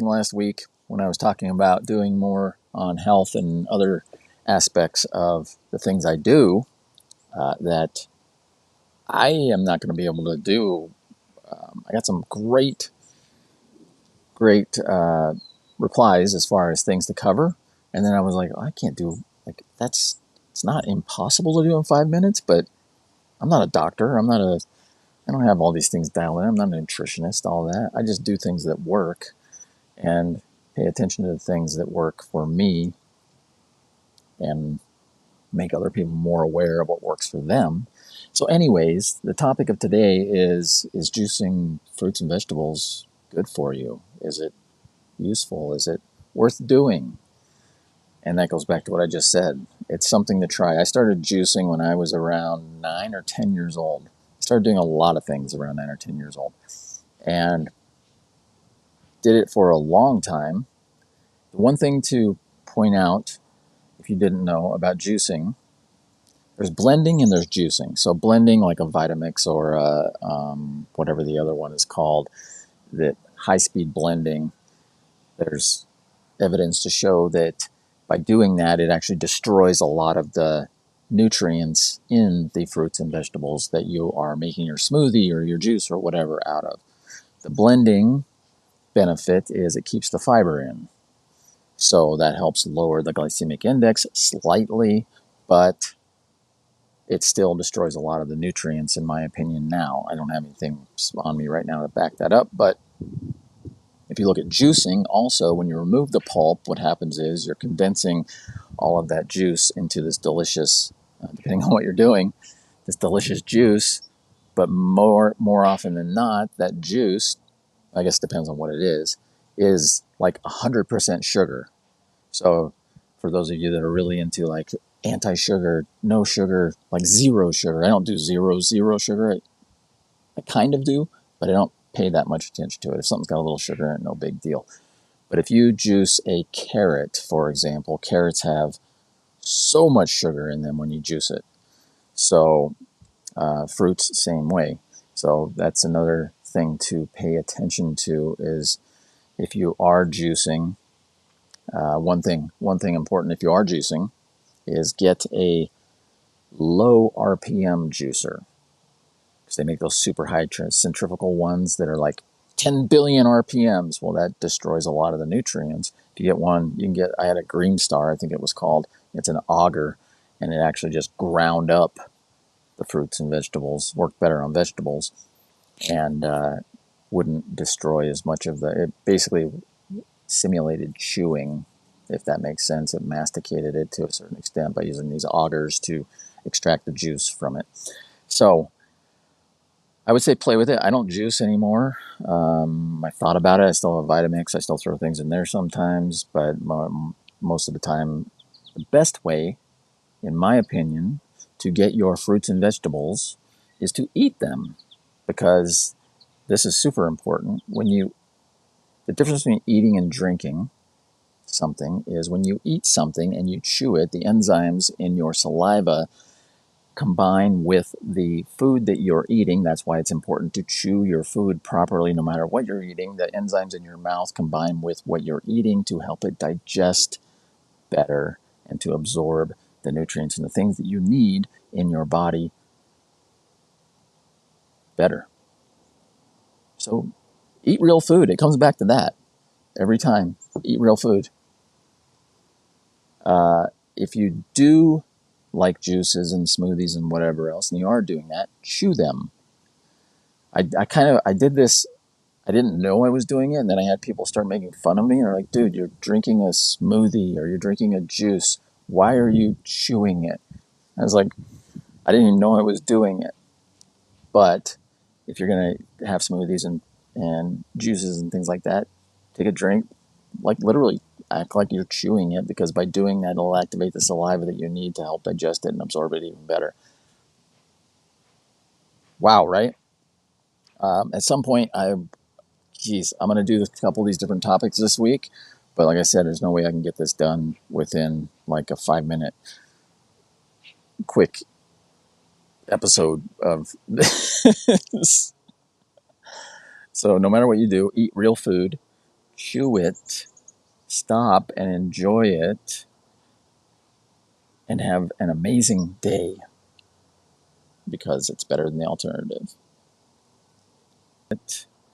last week when I was talking about doing more on health and other aspects of the things I do that I am not going to be able to do. I got some great replies as far as things to cover, and then I was like, I can't do that's. It's not impossible to do in 5 minutes, but I'm not a doctor. I don't have all these things dialed in. I'm not a nutritionist. All that. I just do things that work and pay attention to the things that work for me and make other people more aware of what works for them. So, anyways, the topic of today is juicing fruits and vegetables good for you? Is it useful? Is it worth doing? And that goes back to what I just said. It's something to try. I started juicing when I was around 9 or 10 years old. I started doing a lot of things around 9 or 10 years old, and did it for a long time. The one thing to point out, if you didn't know about juicing, there's blending and there's juicing. So blending, like a Vitamix or whatever the other one is called, that high-speed blending, there's evidence to show that by doing that, it actually destroys a lot of the nutrients in the fruits and vegetables that you are making your smoothie or your juice or whatever out of. The blending benefit is it keeps the fiber in. So that helps lower the glycemic index slightly, but it still destroys a lot of the nutrients, in my opinion. Now, I don't have anything on me right now to back that up, but if you look at juicing, also, when you remove the pulp, what happens is you're condensing all of that juice into this delicious, depending on what you're doing, this delicious juice. But more often than not, that juice, I guess depends on what it is like 100% sugar. So for those of you that are really into like anti-sugar, no sugar, like zero sugar, I don't do zero sugar. I kind of do, but I don't pay that much attention to it. If something's got a little sugar in it, no big deal. But if you juice a carrot, for example, carrots have so much sugar in them when you juice it. So fruits, same way. So that's another thing to pay attention to is if you are juicing, one thing important if you are juicing is get a low RPM juicer, because they make those super high centrifugal ones that are like 10 billion RPMs. Well, that destroys a lot of the nutrients. If you get one, you can get, I had a Green Star, I think it was called. It's an auger, and it actually just ground up the fruits and vegetables, worked better on vegetables, and wouldn't destroy as much of it basically simulated chewing, if that makes sense. It masticated it to a certain extent by using these augers to extract the juice from it. So I would say play with it. I don't juice anymore. I thought about it. I still have Vitamix. I still throw things in there sometimes, but most of the time, the best way, in my opinion, to get your fruits and vegetables is to eat them, because this is super important. The difference between eating and drinking something is when you eat something and you chew it, the enzymes in your saliva combine with the food that you're eating. That's why it's important to chew your food properly no matter what you're eating. The enzymes in your mouth combine with what you're eating to help it digest better and to absorb the nutrients and the things that you need in your body better. So eat real food. It comes back to that every time. Eat real food. If you do like juices and smoothies and whatever else, and you are doing that, chew them. I did this. I didn't know I was doing it, and then I had people start making fun of me. And they're like, "Dude, you're drinking a smoothie or you're drinking a juice. Why are you chewing it?" I was like, I didn't even know I was doing it. But if you're gonna have smoothies and juices and things like that, take a drink, like literally act like you're chewing it, because by doing that, it'll activate the saliva that you need to help digest it and absorb it even better. Wow, right? At some point, I'm going to do a couple of these different topics this week, but like I said, there's no way I can get this done within like a 5 minute quick episode of this. So no matter what you do, eat real food, chew it, stop and enjoy it, and have an amazing day because it's better than the alternative.